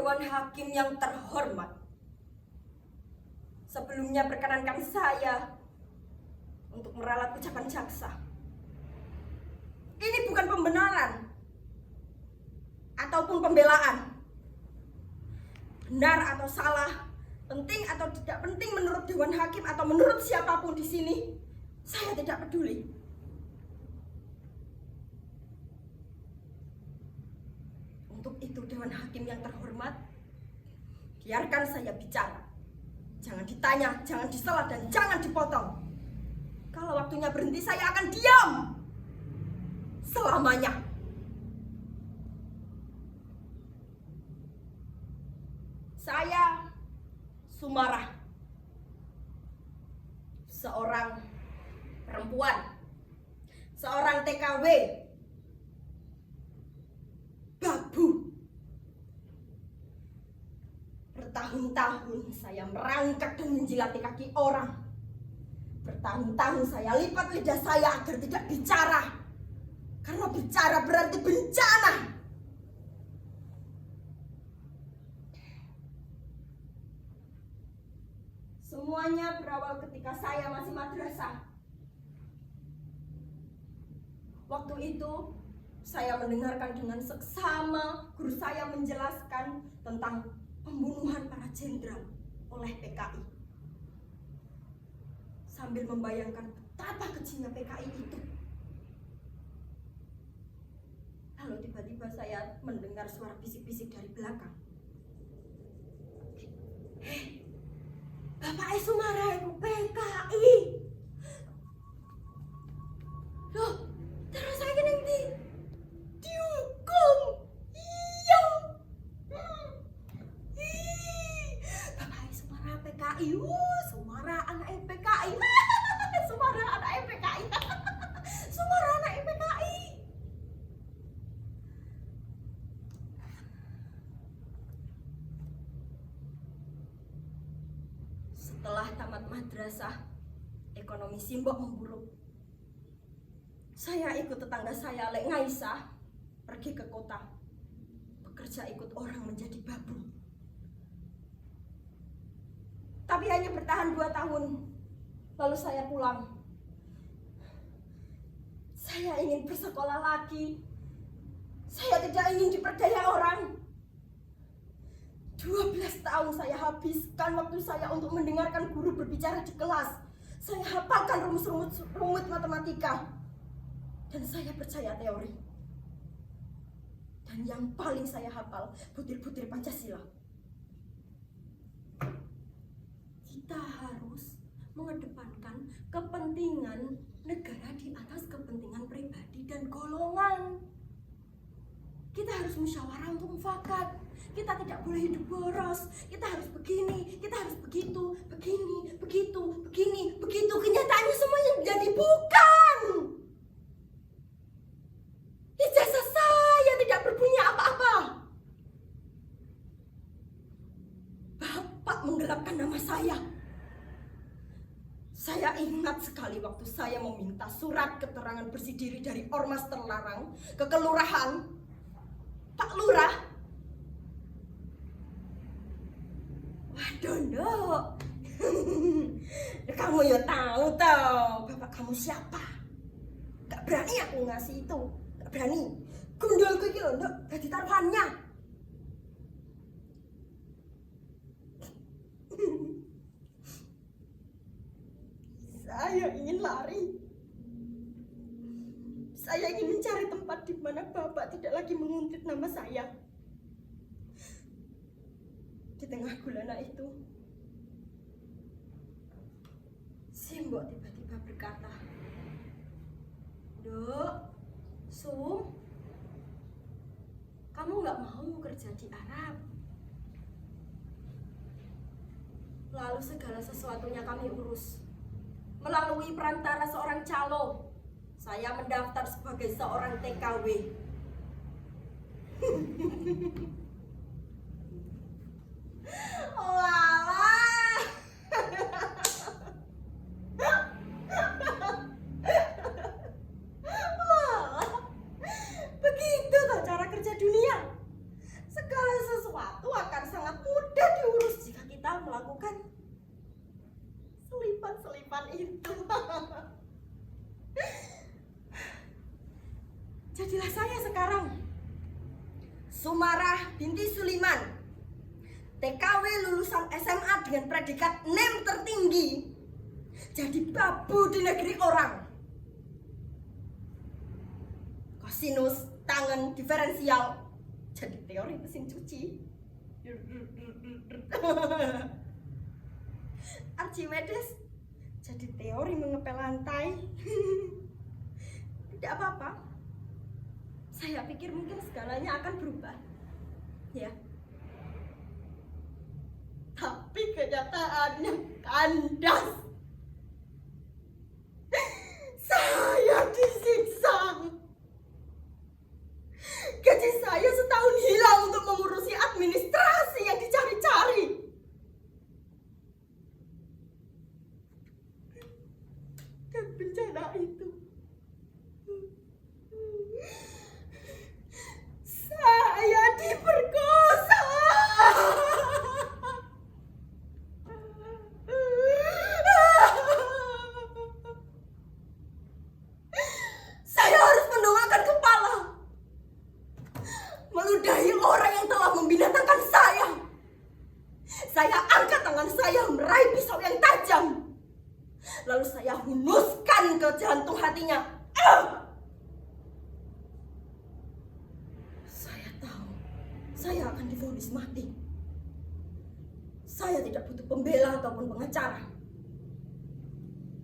Dewan Hakim yang terhormat, sebelumnya perkenankan saya untuk meralat ucapan jaksa. Ini bukan pembenaran ataupun pembelaan. Benar atau salah, penting atau tidak penting menurut Dewan Hakim atau menurut siapapun di sini, saya tidak peduli. Untuk itu Dewan Hakim yang terhormat, biarkan saya bicara. Jangan ditanya, jangan disela, dan jangan dipotong. Kalau waktunya berhenti, saya akan diam selamanya. Saya Sumarah, seorang perempuan, seorang TKW, babu. Bertahun-tahun saya merangkak dan menjilati kaki orang. Bertahun-tahun saya lipat lidah saya agar tidak bicara, karena bicara berarti bencana. Semuanya berawal ketika saya masih madrasah. Waktu itu saya mendengarkan dengan seksama guru saya menjelaskan tentang pembunuhan para jenderal oleh PKI. Sambil membayangkan betapa kecilnya PKI itu. Lalu tiba-tiba saya mendengar suara bisik-bisik dari belakang. Hei, Bapak Sumarah itu PKI. Loh, terus saya nanti dihukum. Iya. Bapak Sumarah PKI. Sumarah anak PKI. Sumarah anak PKI. Sumarah anak PKI. Setelah tamat madrasah, ekonomi Simbok memburuk. Saya ikut tetangga saya, Lek Ngaisah, pergi ke kota. Bekerja ikut orang menjadi babu. Tapi hanya bertahan 2 tahun. Lalu saya pulang. Saya ingin bersekolah lagi. Saya tidak ingin diperdaya orang. 12 tahun saya habiskan waktu saya untuk mendengarkan guru berbicara di kelas. Saya hafalkan rumus matematika. Dan saya percaya teori. Dan yang paling saya hafal, butir-butir Pancasila. Kita harus mengedepankan kepentingan negara di atas kepentingan pribadi dan golongan. Kita harus musyawarah untuk mufakat. Kita tidak boleh hidup boros. Kita harus begini, kita harus begitu, begini, begitu, begini, begitu. Kenyataannya semuanya jadi bukan. Ijazah saya tidak berbunyi apa-apa. Bapak menggelapkan nama saya. Saya ingat sekali waktu saya meminta surat keterangan bersih diri dari ormas terlarang ke kelurahan. Pak Lurah. Waduh, Nduk. Kamu ya tahu toh bapak kamu siapa. Gak berani aku ngasih itu. Gak berani. Gundulku iki lho, Nduk, dadi taruhannya. Saya ingin lari. Saya ingin mencari tempat di mana bapak tidak lagi menguntit nama saya. Di tengah gulana itu, Simbok tiba-tiba berkata, "Dok, Sum, kamu nggak mau kerja di Arab?" Lalu segala sesuatunya kami urus. Melalui perantara seorang calo, saya mendaftar sebagai seorang TKW. Walah. Begitu toh cara kerja dunia. Segala sesuatu akan Jadilah saya sekarang Sumarah binti Suliman, TKW lulusan SMA dengan predikat NEM tertinggi, jadi babu di negeri orang. Kosinus tangen diferensial jadi teori mesin cuci. Archimedes jadi teori mengepel lantai. Tidak apa-apa. Saya pikir mungkin segalanya akan berubah. Ya. Tapi kenyataannya kandas. Saya disiksa. Gaji saya setahun hilang untuk mengurusi administrasi yang dicari-cari. Dan bencana itu, saya diperkosa. Saya harus mendongakkan kepala, meludahi orang yang telah membinasakan saya. Saya angkat tangan saya meraih pisau yang tajam, lalu saya hunuskan ke jantung hatinya. Saya tahu saya akan divonis mati. Saya tidak butuh pembela ataupun pengacara,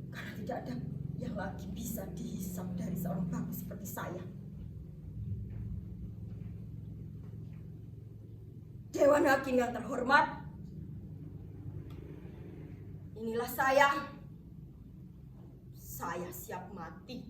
karena tidak ada yang lagi bisa dihisap dari seorang babu seperti saya. Dewan Hakim yang terhormat, inilah saya. Saya siap mati.